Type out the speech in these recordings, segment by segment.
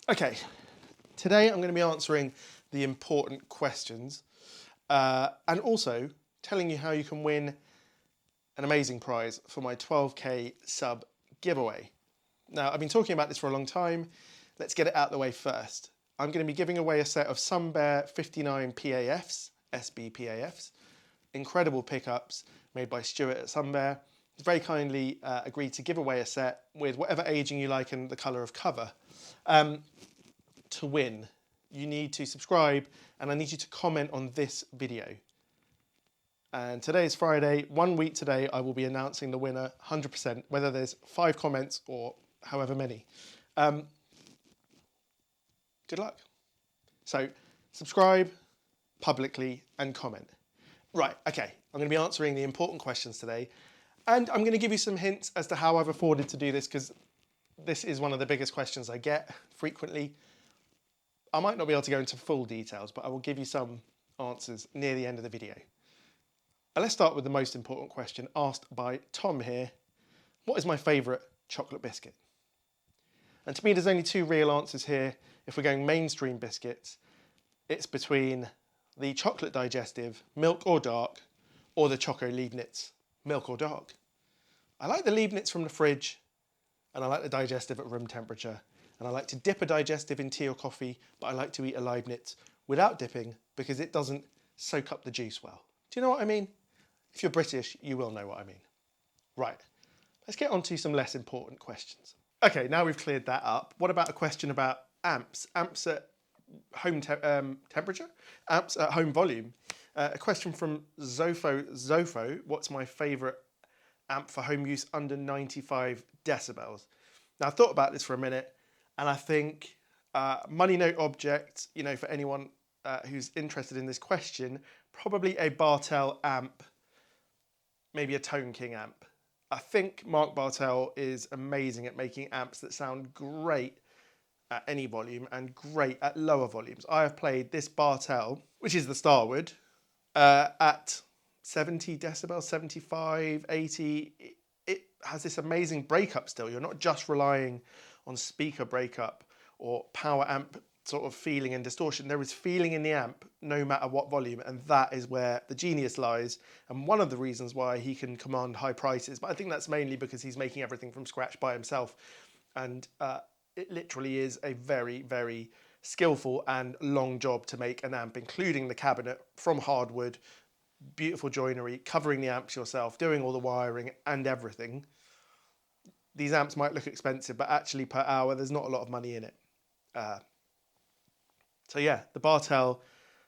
Okay, today I'm going to be answering the important questions and also telling you how you can win an amazing prize for my 12k sub giveaway. Now, I've been talking about this for a long time. Let's get it out of the way first. I'm going to be giving away a set of Sunbear 59 PAFs, SB PAFs, incredible pickups made by Stuart at Sunbear. He's very kindly agreed to give away a set with whatever aging you like and the colour of cover. To win, you need to subscribe and I need you to comment on this video. And today is Friday, 1 week today, I will be announcing the winner 100%, whether there's 5 comments or however many. Good luck. So subscribe publicly and comment. Right, okay, I'm going to be answering the important questions today. And I'm going to give you some hints as to how I've afforded to do this, because this is one of the biggest questions I get frequently. I might not be able to go into full details, but I will give you some answers near the end of the video. And let's start with the most important question asked by Tom here. What is my favourite chocolate biscuit? And to me, there's only 2 real answers here. If we're going mainstream biscuits, it's between the chocolate digestive, milk or dark, or the Choco Leibniz, milk or dark. I like the Leibniz from the fridge, and I like the digestive at room temperature. And I like to dip a digestive in tea or coffee, but I like to eat a Leibniz without dipping because it doesn't soak up the juice well. Do you know what I mean? If you're British, you will know what I mean. Right, let's get on to some less important questions. Okay, now we've cleared that up. What about a question about amps? Amps at home temperature? Amps at home volume? A question from Zofo. What's my favourite amp for home use under 95 decibels? Now, I've thought about this for a minute, and I think money note object, you know, for anyone who's interested in this question, probably a Bartel amp, maybe a Tone King amp. I think Mark Bartel is amazing at making amps that sound great at any volume and great at lower volumes. I have played this Bartel, which is the Starwood, at 70 decibels, 75, 80. It has this amazing breakup still. You're not just relying on speaker breakup or power amp sort of feeling and distortion. There is feeling in the amp no matter what volume, and that is where the genius lies, and one of the reasons why he can command high prices. But I think that's mainly because he's making everything from scratch by himself, and it literally is a very, very skillful and long job to make an amp, including the cabinet from hardwood, beautiful joinery, covering the amps yourself, doing all the wiring and everything. These amps might look expensive, but actually per hour, there's not a lot of money in it. So yeah, the Bartel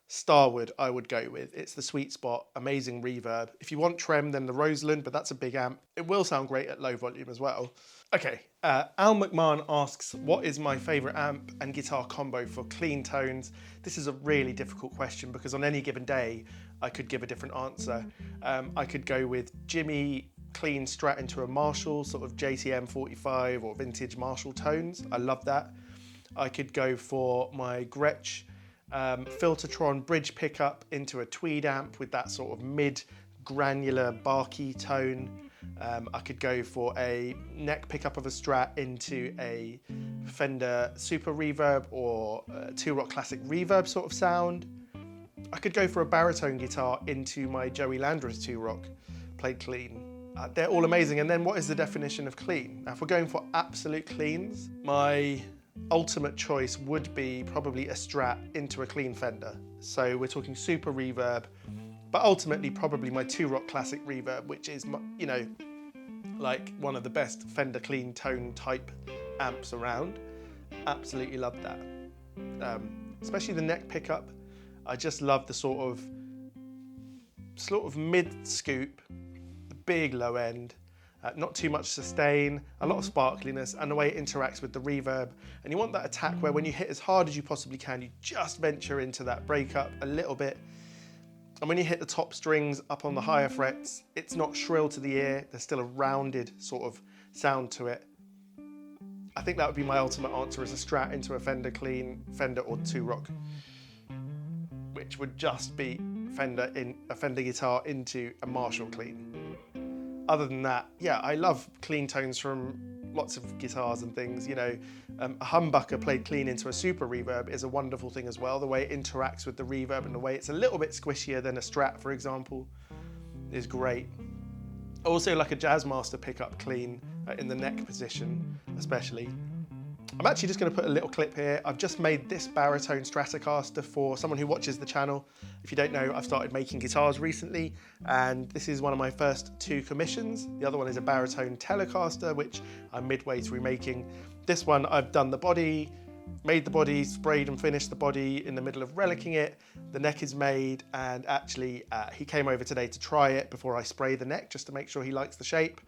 Starwood I would go with. It's the sweet spot, amazing reverb. If you want trem, then the Roseland, but that's a big amp. It will sound great at low volume as well. Okay, Al McMahon asks, what is my favourite amp and guitar combo for clean tones? This is a really difficult question because on any given day, I could give a different answer. I could go with Jimmy clean Strat into a Marshall, sort of JTM 45 or vintage Marshall tones. I love that. I could go for my Gretsch Filtertron bridge pickup into a Tweed amp with that sort of mid-granular barky tone. I could go for a neck pickup of a Strat into a Fender Super Reverb or a 2-Rock Classic Reverb sort of sound. I could go for a baritone guitar into my Joey Landreth 2-Rock played clean. They're all amazing. And then what is the definition of clean? Now, if we're going for absolute cleans, my ultimate choice would be probably a Strat into a clean Fender. So we're talking Super Reverb, but ultimately probably my 2-Rock Classic Reverb, which is, you know, like one of the best Fender clean tone type amps around. Absolutely love that. Especially the neck pickup. I just love the sort of mid scoop, the big low end, not too much sustain, a lot of sparkliness, and the way it interacts with the reverb. And you want that attack where when you hit as hard as you possibly can, you just venture into that breakup a little bit. And when you hit the top strings up on the higher frets, it's not shrill to the ear, there's still a rounded sort of sound to it. I think that would be my ultimate answer, as a Strat into a Fender clean, Fender or 2-Rock, which would just be a Fender guitar into a Marshall clean. Other than that, yeah, I love clean tones from lots of guitars and things, you know, a humbucker played clean into a super reverb is a wonderful thing as well. The way it interacts with the reverb and the way it's a little bit squishier than a Strat, for example, is great. Also like a Jazzmaster pickup clean in the neck position, especially. I'm actually just going to put a little clip here. I've just made this Baritone Stratocaster for someone who watches the channel. If you don't know, I've started making guitars recently, and this is one of my first 2 commissions. The other one is a Baritone Telecaster, which I'm midway through making. This one, I've done the body, made the body, sprayed and finished the body in the middle of relicking it. The neck is made, and actually he came over today to try it before I spray the neck, just to make sure he likes the shape.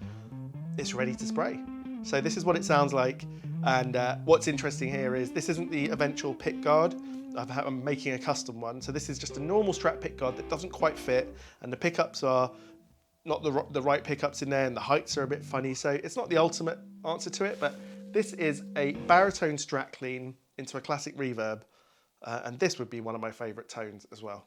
It's ready to spray. So this is what it sounds like. And what's interesting here is this isn't the eventual pick guard. I'm making a custom one. So this is just a normal Strat pick guard that doesn't quite fit, and the pickups are not the right pickups in there, and the heights are a bit funny. So it's not the ultimate answer to it, but this is a Baritone Strat clean into a classic reverb. And this would be one of my favorite tones as well.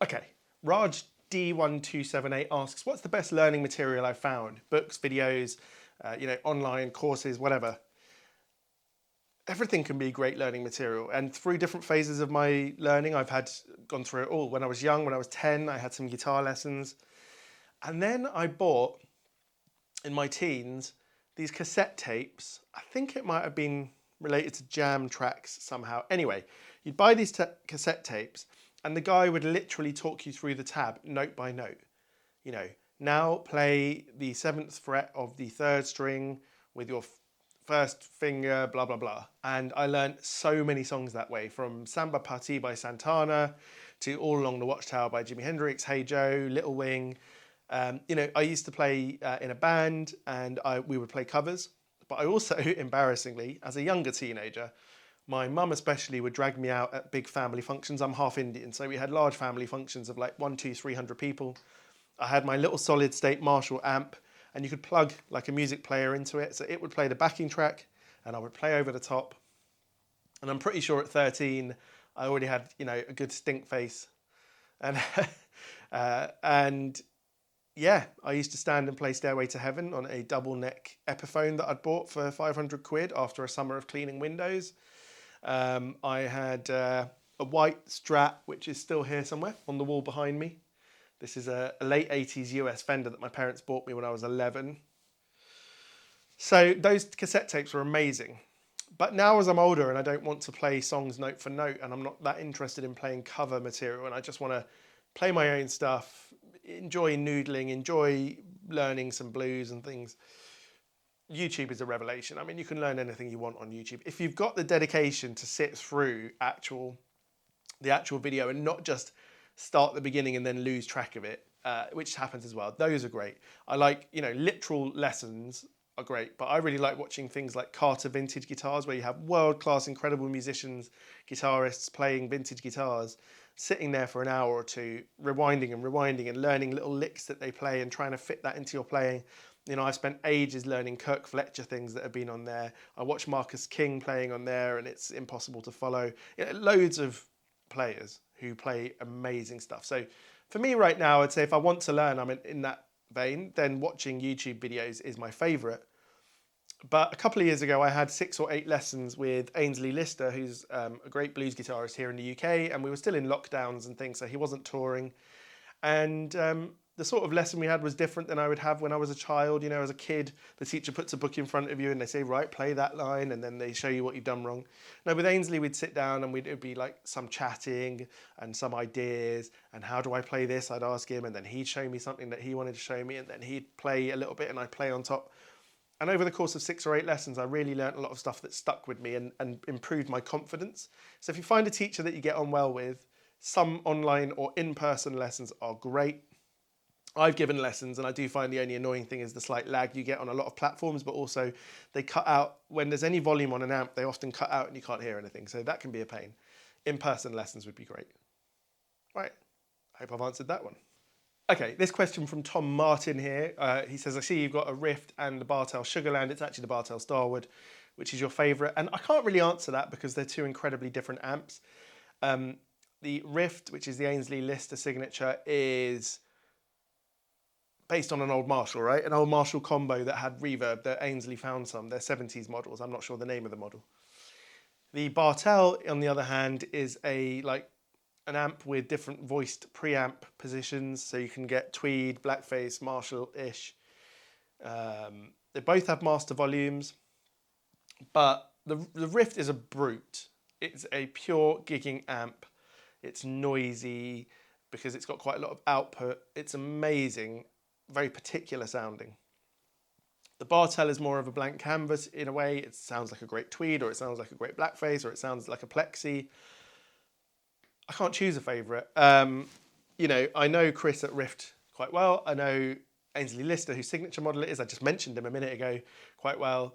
Okay, Raj D1278 asks, what's the best learning material I've found? Books, videos, online courses, whatever. Everything can be great learning material. And through different phases of my learning, I've gone through it all. When I was young, when I was 10, I had some guitar lessons. And then I bought, in my teens, these cassette tapes. I think it might have been related to jam tracks somehow. Anyway, you'd buy these cassette tapes, and the guy would literally talk you through the tab note by note. You know, now play the 7th fret of the 3rd string with your first finger, blah, blah, blah. And I learned so many songs that way, from Samba Party by Santana to All Along the Watchtower by Jimi Hendrix, Hey Joe, Little Wing. I used to play in a band, and we would play covers. But I also, embarrassingly, as a younger teenager, my mum especially would drag me out at big family functions. I'm half Indian, so we had large family functions of like 300 people. I had my little solid state Marshall amp, and you could plug like a music player into it. So it would play the backing track, and I would play over the top. And I'm pretty sure at 13, I already had, a good stink face. And, yeah, I used to stand and play Stairway to Heaven on a double neck Epiphone that I'd bought for 500 quid after a summer of cleaning windows. I had a white Strat, which is still here somewhere on the wall behind me. This is a late 80s US Fender that my parents bought me when I was 11. So those cassette tapes were amazing. But now as I'm older and I don't want to play songs note for note, and I'm not that interested in playing cover material, and I just want to play my own stuff, enjoy noodling, enjoy learning some blues and things, YouTube is a revelation. I mean, you can learn anything you want on YouTube. If you've got the dedication to sit through the actual video and not just start at the beginning and then lose track of it, which happens as well. Those are great. I like, literal lessons are great, but I really like watching things like Carter vintage guitars, where you have world-class, incredible musicians, guitarists playing vintage guitars, sitting there for an hour or two, rewinding and learning little licks that they play and trying to fit that into your playing. I spent ages learning Kirk Fletcher things that have been on there. I watched Marcus King playing on there, and it's impossible to follow. Loads of players who play amazing stuff. So for me right now, I'd say if I want to learn, I'm in that vein, then watching YouTube videos is my favourite. But a couple of years ago, I had 6 or 8 lessons with Ainsley Lister, who's a great blues guitarist here in the UK, and we were still in lockdowns and things, so he wasn't touring. And the sort of lesson we had was different than I would have when I was a child. As a kid, the teacher puts a book in front of you and they say, right, play that line, and then they show you what you've done wrong. No, with Ainsley, we'd sit down and it'd be like some chatting and some ideas, and how do I play this? I'd ask him, and then he'd show me something that he wanted to show me, and then he'd play a little bit and I'd play on top. And over the course of 6 or 8 lessons, I really learnt a lot of stuff that stuck with me and improved my confidence. So if you find a teacher that you get on well with, some online or in-person lessons are great. I've given lessons, and I do find the only annoying thing is the slight lag you get on a lot of platforms, but also they cut out, when there's any volume on an amp, they often cut out and you can't hear anything. So that can be a pain. In-person lessons would be great. Right, I hope I've answered that one. Okay, this question from Tom Martin here. He says, I see you've got a Rift and the Bartel Sugarland. It's actually the Bartel Starwood. Which is your favourite? And I can't really answer that because they're 2 incredibly different amps. The Rift, which is the Ainsley Lister signature, is based on an old Marshall, right? An old Marshall combo that had reverb that Ainsley found some. They're 70s models. I'm not sure the name of the model. The Bartel, on the other hand, is an amp with different voiced preamp positions, so you can get tweed, blackface, Marshall-ish. They both have master volumes, but the Rift is a brute. It's a pure gigging amp. It's noisy because it's got quite a lot of output. It's amazing, very particular sounding. The Bartel is more of a blank canvas in a way. It sounds like a great tweed, or it sounds like a great blackface, or it sounds like a plexi. I can't choose a favourite. I know Chris at Rift quite well. I know Ainsley Lister, whose signature model it is. I just mentioned him a minute ago quite well.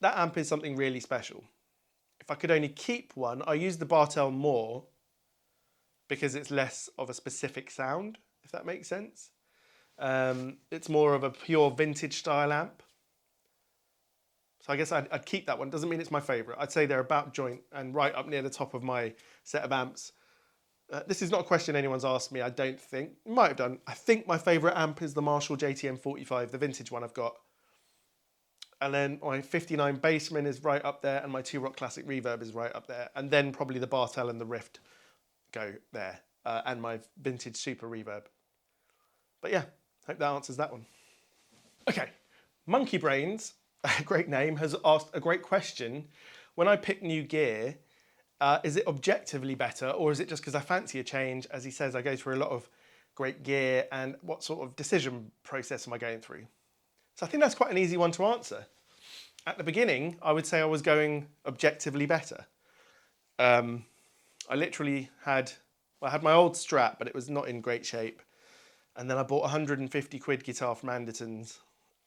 That amp is something really special. If I could only keep one, I use the Bartel more because it's less of a specific sound, if that makes sense. It's more of a pure vintage style amp. So I guess I'd keep that one. Doesn't mean it's my favourite. I'd say they're about joint and right up near the top of my set of amps. This is not a question anyone's asked me, I don't think. Might have done. I think my favourite amp is the Marshall JTM 45, the vintage one I've got. And then my 59 Bassman is right up there, and my 2 Rock Classic Reverb is right up there. And then probably the Bartel and the Rift go there, and my vintage Super Reverb. But yeah, hope that answers that one. Okay, Monkey Brains, a great name, has asked a great question. When I pick new gear, is it objectively better, or is it just because I fancy a change? As he says, I go through a lot of great gear, and what sort of decision process am I going through? So I think that's quite an easy one to answer. At the beginning, I would say I was going objectively better. I literally had my old Strat, but it was not in great shape. And then I bought a 150 quid guitar from Anderton's,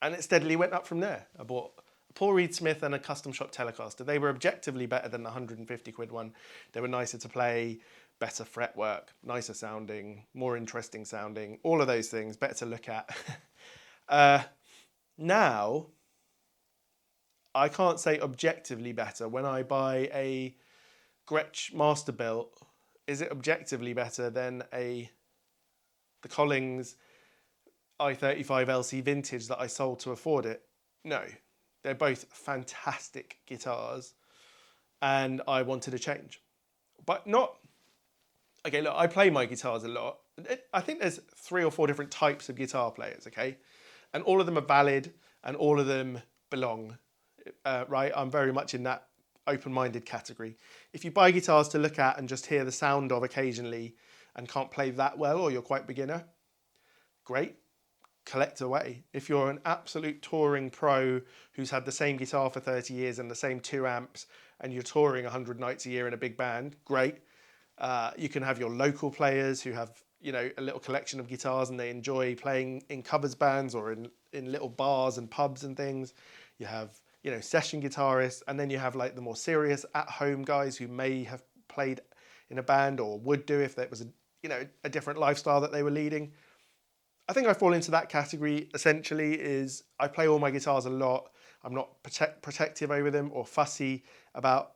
and it steadily went up from there. I bought a Paul Reed Smith and a custom shop Telecaster. They were objectively better than the 150 quid one. They were nicer to play, better fretwork, nicer sounding, more interesting sounding, all of those things, better to look at. Now, I can't say objectively better. When I buy a Gretsch Masterbuilt, is it objectively better than the Collings i35 LC Vintage that I sold to afford it? No, they're both fantastic guitars, and I wanted a change. But not... Okay, look, I play my guitars a lot. I think there's 3 or 4 different types of guitar players, okay? And all of them are valid, and all of them belong, right? I'm very much in that open-minded category. If you buy guitars to look at and just hear the sound of occasionally and can't play that well, or you're quite beginner, great. collect away. If you're an absolute touring pro who's had the same guitar for 30 years and the same 2 amps, and you're touring 100 nights a year in a big band, great. You can have your local players who have, a little collection of guitars and they enjoy playing in covers bands or in little bars and pubs and things. You have, session guitarists, and then you have like the more serious at-home guys who may have played in a band or would do if that was a different lifestyle that they were leading. I think I fall into that category essentially. Is I play all my guitars a lot. I'm not protective over them or fussy about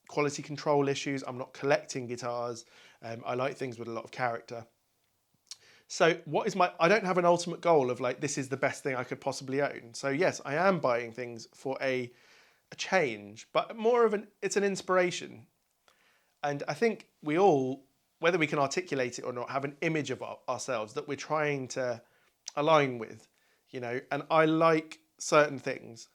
quality control issues. I'm not collecting guitars. I like things with a lot of character. So I don't have an ultimate goal of like, this is the best thing I could possibly own. So yes, I am buying things for a change, but it's an inspiration. And I think we all, whether we can articulate it or not, have an image of ourselves that we're trying to align with, and I like certain things.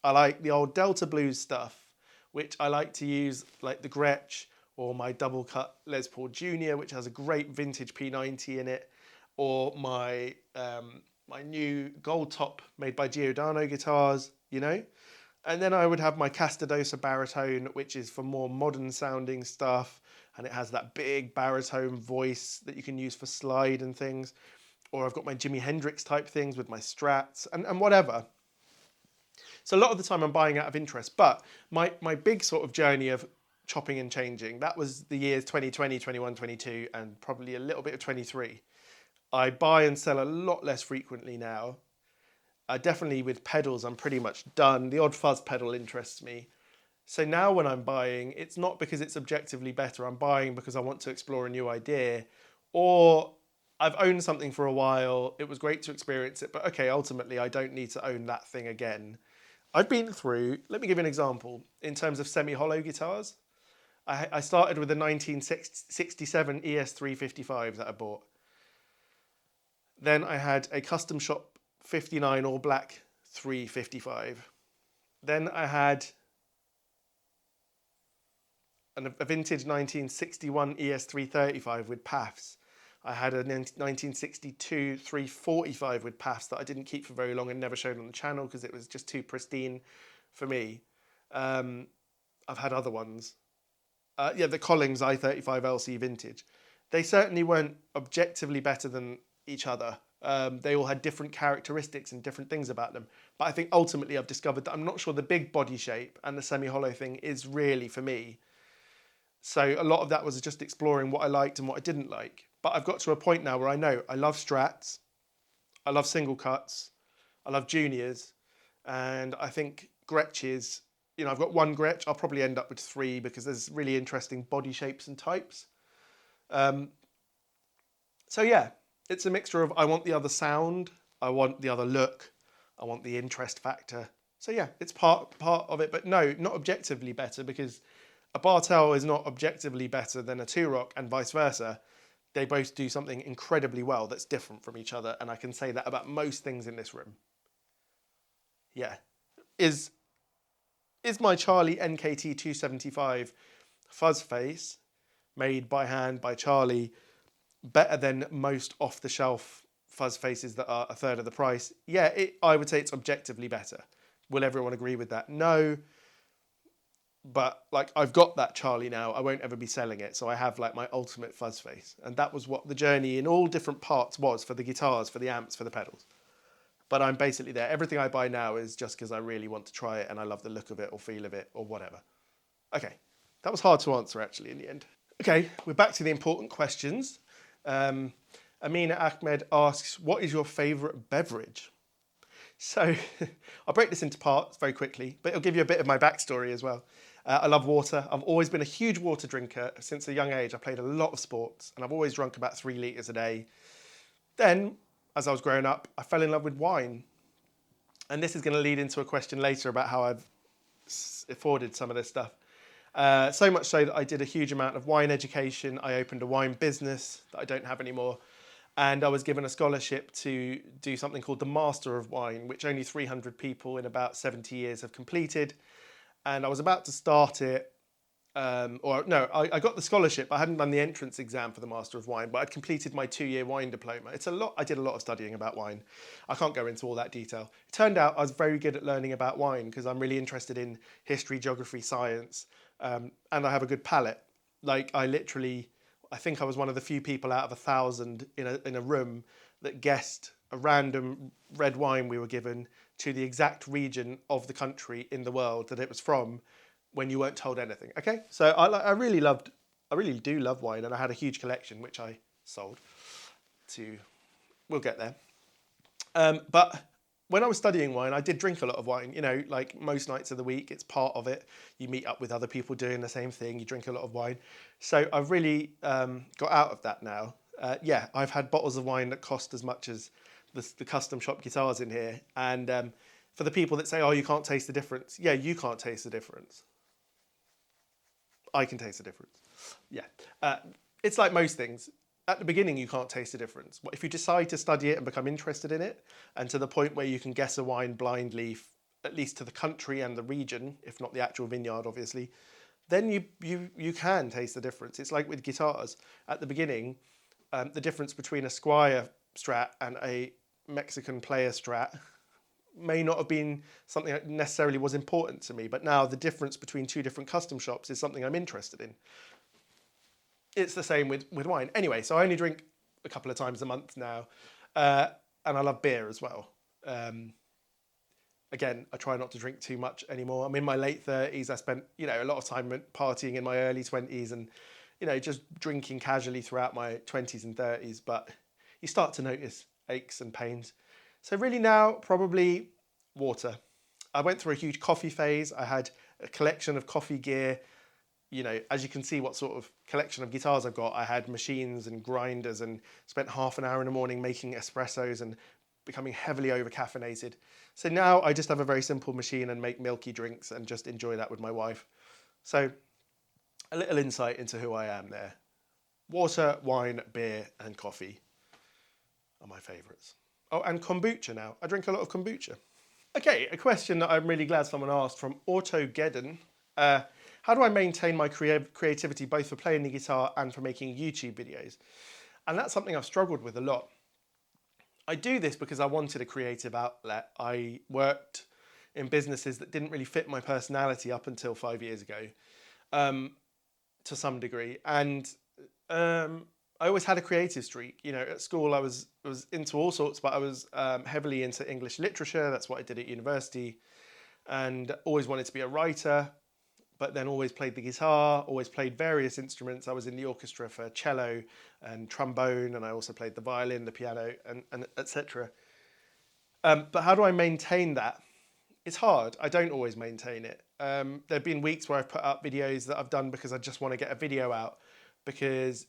I like the old Delta Blues stuff, which I like to use, like the Gretsch or my double cut Les Paul Junior, which has a great vintage P90 in it, or my my new gold top made by Giordano guitars, And then I would have my Castadosa Baritone, which is for more modern sounding stuff, and it has that big baritone voice that you can use for slide and things. Or I've got my Jimi Hendrix type things with my Strats and whatever. So a lot of the time I'm buying out of interest, but my big sort of journey of chopping and changing, that was the years 2020, 21, 22, and probably a little bit of 23. I buy and sell a lot less frequently now. Definitely with pedals, I'm pretty much done. The odd fuzz pedal interests me. So now when I'm buying, it's not because it's objectively better. I'm buying because I want to explore a new idea, or I've owned something for a while. It was great to experience it, but okay, ultimately I don't need to own that thing again. I've been through, let me give you an example, in terms of semi-hollow guitars. I started with a 1967 ES355 that I bought. Then I had a custom shop 59 all black 355. Then I had a vintage 1961 ES335 with PAFs. I had a 1962 345 with PAFs that I didn't keep for very long and never showed on the channel because it was just too pristine for me. I've had other ones. The Collings i35 LC vintage. They certainly weren't objectively better than each other. They all had different characteristics and different things about them. But I think ultimately I've discovered that I'm not sure the big body shape and the semi-hollow thing is really for me. So a lot of that was just exploring what I liked and what I didn't like. But I've got to a point now where I know I love Strats, I love single cuts, I love juniors, and I think Gretches, I've got one Gretsch, I'll probably end up with 3 because there's really interesting body shapes and types. So yeah, it's a mixture of I want the other sound, I want the other look, I want the interest factor. So yeah, it's part of it, but no, not objectively better, because a Bartel is not objectively better than a Two-Rock and vice versa. They both do something incredibly well that's different from each other, and I can say that about most things in this room. Yeah. Is my Charlie NKT 275 fuzz face made by hand by Charlie better than most off-the-shelf fuzz faces that are a third of the price? Yeah, I would say it's objectively better. Will everyone agree with that? No. But like, I've got that Charlie now. I won't ever be selling it. So I have like my ultimate fuzz face. And that was what the journey in all different parts was for the guitars, for the amps, for the pedals. But I'm basically there. Everything I buy now is just because I really want to try it and I love the look of it or feel of it or whatever. Okay, that was hard to answer actually in the end. Okay, we're back to the important questions. Amina Ahmed asks, what is your favourite beverage? So I'll break this into parts very quickly, but it'll give you a bit of my backstory as well. I love water. I've always been a huge water drinker since a young age. I played a lot of sports and I've always drunk about 3 litres a day. Then, as I was growing up, I fell in love with wine. And this is going to lead into a question later about how I've afforded some of this stuff. So much so that I did a huge amount of wine education. I opened a wine business that I don't have anymore. And I was given a scholarship to do something called the Master of Wine, which only 300 people in about 70 years have completed. And I was about to start it, or no, I got the scholarship. I hadn't done the entrance exam for the Master of Wine, but I'd completed my 2-year wine diploma. It's a lot. I did a lot of studying about wine. I can't go into all that detail. It turned out I was very good at learning about wine because I'm really interested in history, geography, science, and I have a good palate. Like I think I was one of the few people out of 1,000 in a room that guessed a random red wine we were given to the exact region of the country in the world that it was from, when you weren't told anything. Okay, so I really do love wine, and I had a huge collection which I sold to. We'll get there. But when I was studying wine, I did drink a lot of wine. You know, like most nights of the week, it's part of it. You meet up with other people doing the same thing. You drink a lot of wine. So I've really got out of that now. Yeah, I've had bottles of wine that cost as much as the custom shop guitars in here. And for the people that say, "Oh, you can't taste the difference," yeah, you can't taste the difference. I can taste the difference. Yeah. It's like most things. At the beginning, you can't taste the difference. If you decide to study it and become interested in it, and to the point where you can guess a wine blindly, at least to the country and the region, if not the actual vineyard, obviously, then you can taste the difference. It's like with guitars. At the beginning, the difference between a Squire Strat and a Mexican player Strat may not have been something that necessarily was important to me, but now the difference between two different custom shops is something I'm interested in. It's the same with wine. Anyway, so I only drink a couple of times a month now, and I love beer as well. Again, I try not to drink too much anymore. I'm in my late 30s. I spent, a lot of time partying in my early 20s and, just drinking casually throughout my 20s and 30s, but you start to notice aches and pains. So really now, probably water. I went through a huge coffee phase. I had a collection of coffee gear. As you can see what sort of collection of guitars I've got, I had machines and grinders and spent half an hour in the morning making espressos and becoming heavily over-caffeinated. So now I just have a very simple machine and make milky drinks and just enjoy that with my wife. So a little insight into who I am there. Water, wine, beer, and coffee are my favourites. Oh, and kombucha now. I drink a lot of kombucha. Okay, a question that I'm really glad someone asked from Autogeddon. How do I maintain my creativity both for playing the guitar and for making YouTube videos? And that's something I've struggled with a lot. I do this because I wanted a creative outlet. I worked in businesses that didn't really fit my personality up until 5 years ago, to some degree. And I always had a creative streak. At school I was into all sorts, but I was heavily into English literature. That's what I did at university, and always wanted to be a writer. But then always played the guitar, always played various instruments. I was in the orchestra for cello and trombone, and I also played the violin, the piano, and etc. But how do I maintain that? It's hard. I don't always maintain it. There have been weeks where I've put up videos that I've done because I just want to get a video out, because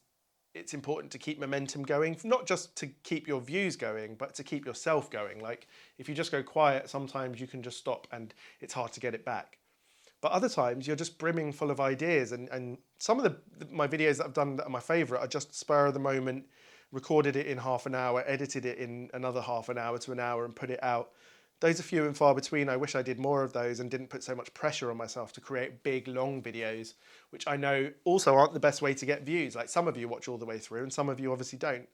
it's important to keep momentum going, not just to keep your views going, but to keep yourself going. Like, if you just go quiet, sometimes you can just stop and it's hard to get it back. But other times you're just brimming full of ideas, and some of my videos that I've done that are my favourite are just spur of the moment, recorded it in half an hour, edited it in another half an hour to an hour and put it out. Those are few and far between. I wish I did more of those and didn't put so much pressure on myself to create big, long videos, which I know also aren't the best way to get views. Like, some of you watch all the way through and some of you obviously don't.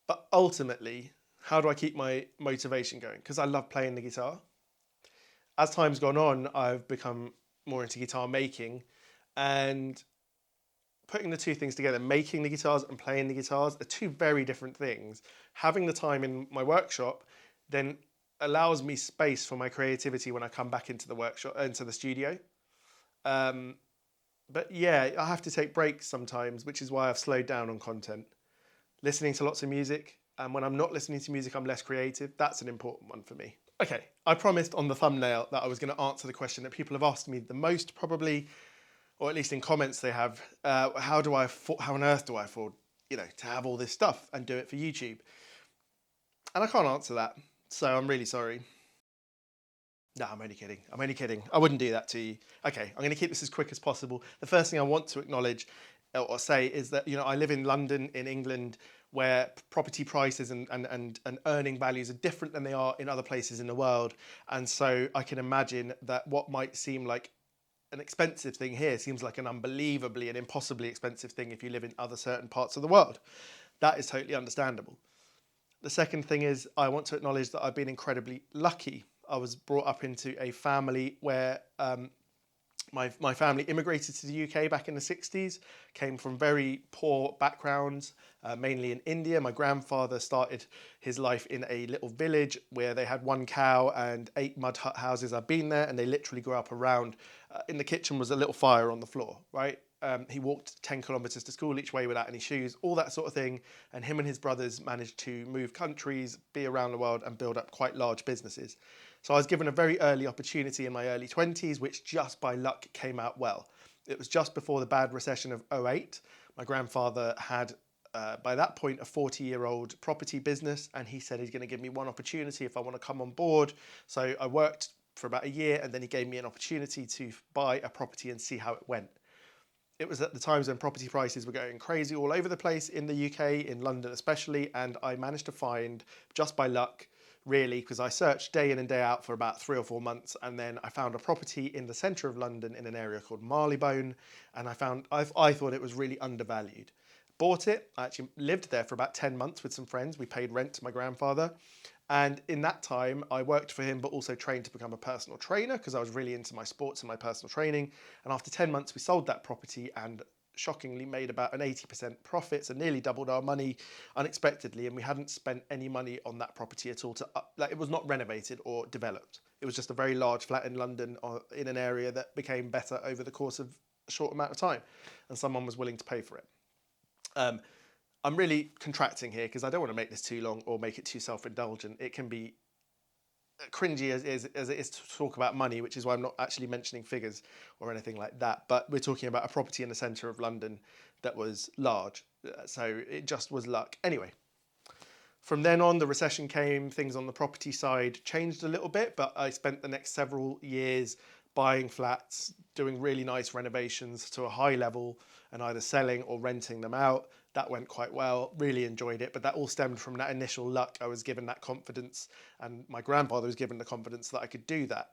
But ultimately, how do I keep my motivation going? Because I love playing the guitar. As time's gone on, I've become more into guitar making, and putting the two things together, making the guitars and playing the guitars, are two very different things. Having the time in my workshop then allows me space for my creativity when I come back into the workshop, into the studio. But yeah, I have to take breaks sometimes, which is why I've slowed down on content. Listening to lots of music, and when I'm not listening to music, I'm less creative. That's an important one for me. Okay, I promised on the thumbnail that I was going to answer the question that people have asked me the most, probably, or at least in comments they have. How on earth do I afford, to have all this stuff and do it for YouTube? And I can't answer that, so I'm really sorry. No, I'm only kidding. I wouldn't do that to you. Okay, I'm going to keep this as quick as possible. The first thing I want to acknowledge or say is that, I live in London, in England, where property prices and earning values are different than they are in other places in the world. And so I can imagine that what might seem like an expensive thing here seems like an unbelievably and impossibly expensive thing if you live in other certain parts of the world. That is totally understandable. The second thing is I want to acknowledge that I've been incredibly lucky. I was brought up into a family where my family immigrated to the UK back in the 60s, came from very poor backgrounds, mainly in India. My grandfather started his life in a little village where they had one cow and 8 mud hut houses. I've been there, and they literally grew up around. In the kitchen was a little fire on the floor, right? He walked 10 kilometres to school each way without any shoes, all that sort of thing. And him and his brothers managed to move countries, be around the world, and build up quite large businesses. So I was given a very early opportunity in my early 20s, which just by luck came out well. It was just before the bad recession of '08. My grandfather had, by that point, a 40-year-old property business, and he said he's going to give me one opportunity if I want to come on board. So I worked for about a year, and then he gave me an opportunity to buy a property and see how it went. It was at the times when property prices were going crazy all over the place in the UK, in London especially, and I managed to find, just by luck, really, because I searched day in and day out for about 3 or 4 months, and then I found a property in the centre of London in an area called Marylebone, and I thought it was really undervalued. Bought it. I actually lived there for about 10 months with some friends. We paid rent to my grandfather, and in that time I worked for him, but also trained to become a personal trainer because I was really into my sports and my personal training. And after 10 months we sold that property and shockingly made about an 80% profit, so nearly doubled our money unexpectedly, and we hadn't spent any money on that property at all. It was not renovated or developed. It was just a very large flat in London in an area that became better over the course of a short amount of time, and someone was willing to pay for it. I'm really contracting here because I don't want to make this too long or make it too self-indulgent. It can be cringy as it is to talk about money, which is why I'm not actually mentioning figures or anything like that. But we're talking about a property in the centre of London that was large. So it just was luck. Anyway, from then on, the recession came. Things on the property side changed a little bit, but I spent the next several years buying flats, doing really nice renovations to a high level, and either selling or renting them out. That went quite well, really enjoyed it, but that all stemmed from that initial luck. I was given that confidence, and my grandfather was given the confidence that I could do that.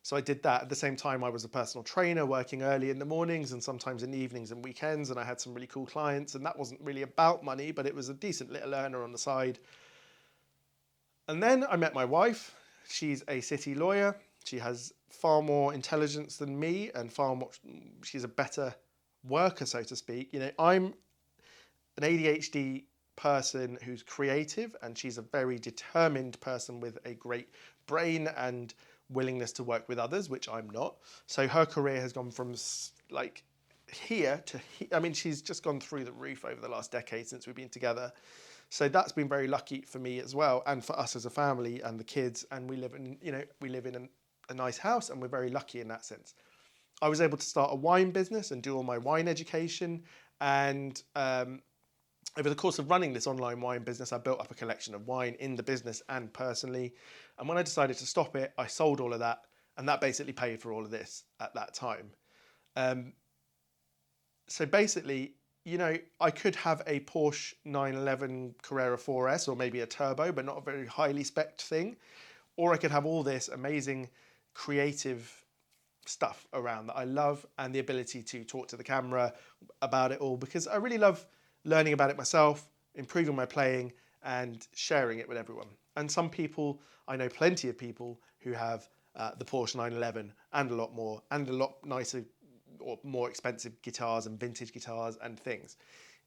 So I did that. At the same time, I was a personal trainer, working early in the mornings and sometimes in the evenings and weekends, and I had some really cool clients, and that wasn't really about money, but it was a decent little earner on the side. And then I met my wife. She's a city lawyer. She has far more intelligence than me, and she's a better worker, so to speak. I'm an ADHD person who's creative, and she's a very determined person with a great brain and willingness to work with others, which I'm not. So her career has gone from like here to here. I mean, she's just gone through the roof over the last decade since we've been together. So that's been very lucky for me as well, and for us as a family and the kids. And we live in a nice house, and we're very lucky in that sense. I was able to start a wine business and do all my wine education, and over the course of running this online wine business, I built up a collection of wine in the business and personally. And when I decided to stop it, I sold all of that, and that basically paid for all of this at that time. So basically, I could have a Porsche 911 Carrera 4S or maybe a turbo, but not a very highly spec'd thing. Or I could have all this amazing creative stuff around that I love, and the ability to talk to the camera about it all, because I really love learning about it myself, improving my playing, and sharing it with everyone. And some people, I know plenty of people who have the Porsche 911 and a lot more, and a lot nicer or more expensive guitars and vintage guitars and things.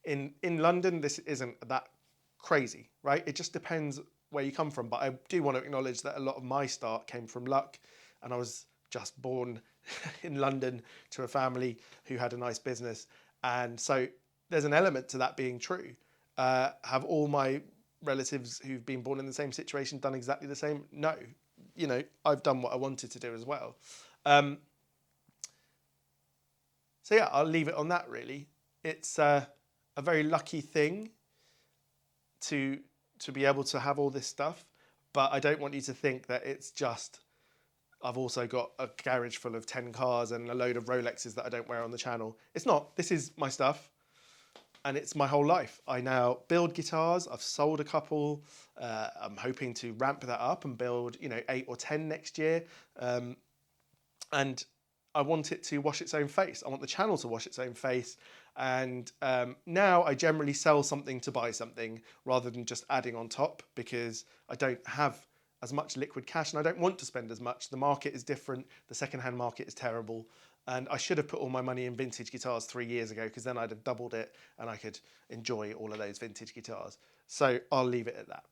In London, this isn't that crazy, right? It just depends where you come from. But I do want to acknowledge that a lot of my start came from luck, and I was just born in London to a family who had a nice business. And so there's an element to that being true. Have all my relatives who've been born in the same situation done exactly the same? No. I've done what I wanted to do as well. So yeah, I'll leave it on that really. It's a very lucky thing to be able to have all this stuff, but I don't want you to think that it's just, I've also got a garage full of 10 cars and a load of Rolexes that I don't wear on the channel. It's not. This is my stuff, and it's my whole life. I now build guitars. I've sold a couple. I'm hoping to ramp that up and build, 8 or 10 next year. And I want it to wash its own face. I want the channel to wash its own face. And now I generally sell something to buy something rather than just adding on top, because I don't have as much liquid cash and I don't want to spend as much. The market is different. The secondhand market is terrible. And I should have put all my money in vintage guitars 3 years ago, because then I'd have doubled it and I could enjoy all of those vintage guitars. So I'll leave it at that.